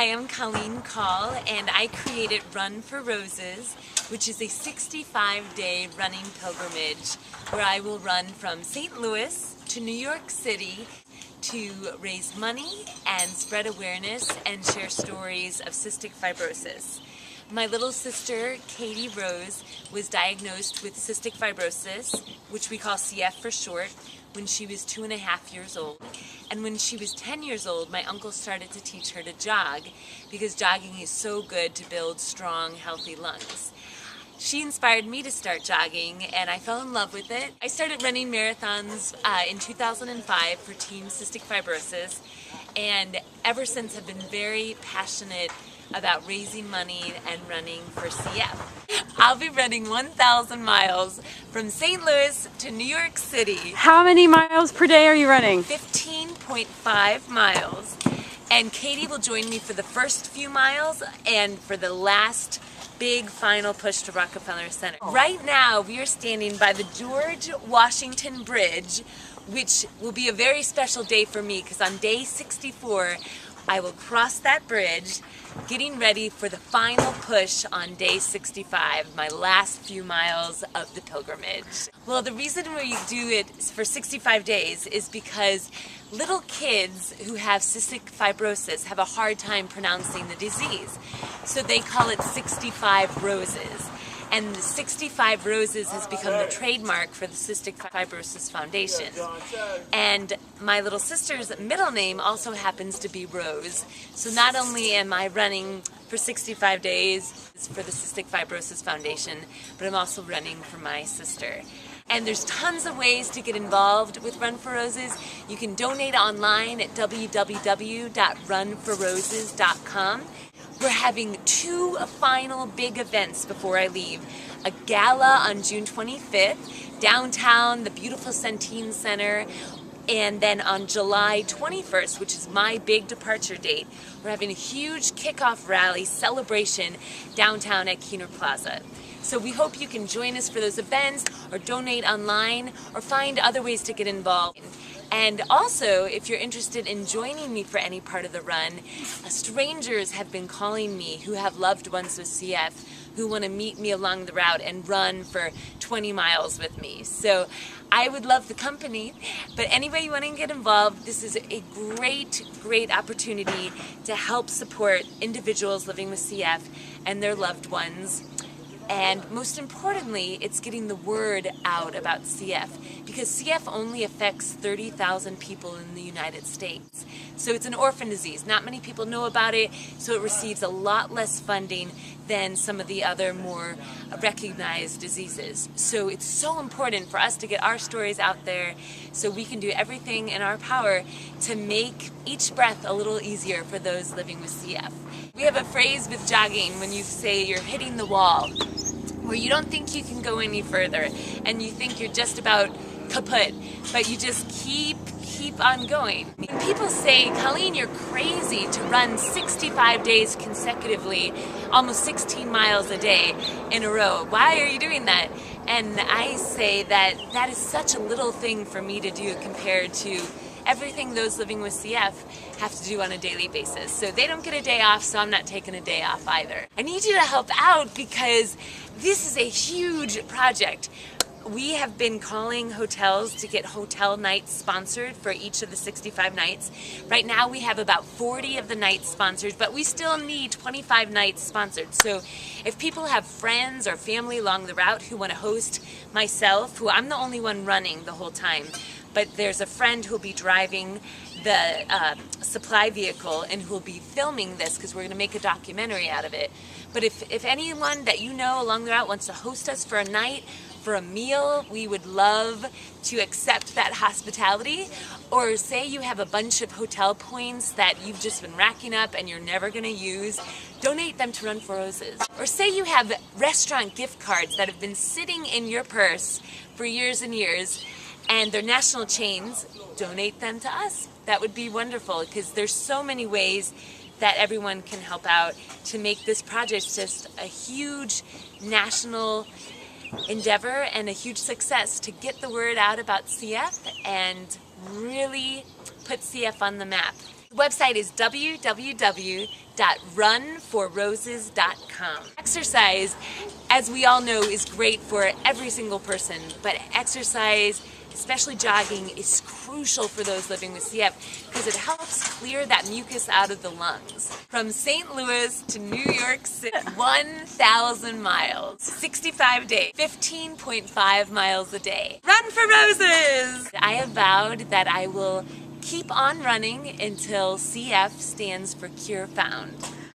Hi, I'm Colleen Caul, and I created Run for Roses, which is a 65-day running pilgrimage where I will run from St. Louis to New York City to raise money and spread awareness and share stories of cystic fibrosis. My little sister, Katie Rose, was diagnosed with cystic fibrosis, which we call CF for short, when she was 2.5 years old. And when she was 10 years old, my uncle started to teach her to jog because jogging is so good to build strong, healthy lungs. She inspired me to start jogging, and I fell in love with it. I started running marathons in 2005 for Team Cystic Fibrosis, and ever since have been very passionate about raising money and running for CF. I'll be running 1,000 miles from St. Louis to New York City. How many miles per day are you running? 15.5 miles. And Katie will join me for the first few miles and for the last big final push to Rockefeller Center. Right now we are standing by the George Washington Bridge, which will be a very special day for me because on day 64 I will cross that bridge, getting ready for the final push on day 65, my last few miles of the pilgrimage. Well, the reason we do it for 65 days is because little kids who have cystic fibrosis have a hard time pronouncing the disease. So they call it 65 roses. And the 65 Roses has become the trademark for the Cystic Fibrosis Foundation. And my little sister's middle name also happens to be Rose. So not only am I running for 65 days for the Cystic Fibrosis Foundation, but I'm also running for my sister. And there's tons of ways to get involved with Run for Roses. You can donate online at www.runforroses.com. We're having 2 final big events before I leave. A gala on June 25th, downtown, the beautiful Centene Center, and then on July 21st, which is my big departure date, we're having a huge kickoff rally celebration downtown at Keener Plaza. So we hope you can join us for those events, or donate online, or find other ways to get involved. And also, if you're interested in joining me for any part of the run, strangers have been calling me who have loved ones with CF who want to meet me along the route and run for 20 miles with me. So I would love the company, but anyway you want to get involved, this is a great opportunity to help support individuals living with CF and their loved ones. And most importantly, it's getting the word out about CF, because CF only affects 30,000 people in the United States. So it's an orphan disease. Not many people know about it, so it receives a lot less funding than some of the other more recognized diseases. So it's so important for us to get our stories out there so we can do everything in our power to make each breath a little easier for those living with CF. We have a phrase with jogging when you say you're hitting the wall, where you don't think you can go any further and you think you're just about kaput, but you just keep on going. And people say, Colleen, you're crazy to run 65 days consecutively, almost 16 miles a day in a row. Why are you doing that? And I say that that is such a little thing for me to do compared to everything those living with CF have to do on a daily basis. So they don't get a day off, so I'm not taking a day off either. I need you to help out because this is a huge project. We have been calling hotels to get hotel nights sponsored for each of the 65 nights. Right now we have about 40 of the nights sponsored, but we still need 25 nights sponsored. So if people have friends or family along the route who want to host myself, who I'm the only one running the whole time, but there's a friend who'll be driving the supply vehicle and who'll be filming this because we're going to make a documentary out of it. But if anyone that you know along the route wants to host us for a night, for a meal, we would love to accept that hospitality. Or say you have a bunch of hotel points that you've just been racking up and you're never going to use, donate them to Run for Roses. Or say you have restaurant gift cards that have been sitting in your purse for years and years, and they're national chains, donate them to us. That would be wonderful, because there's so many ways that everyone can help out to make this project just a huge national endeavor and a huge success to get the word out about CF and really put CF on the map. The website is www.runforroses.com. Exercise, as we all know, is great for every single person, but exercise, especially jogging, is crucial for those living with CF because it helps clear that mucus out of the lungs. From St. Louis to New York City, 1,000 miles, 65 days, 15.5 miles a day. Run for Roses! I have vowed that I will keep on running until CF stands for Cure Found.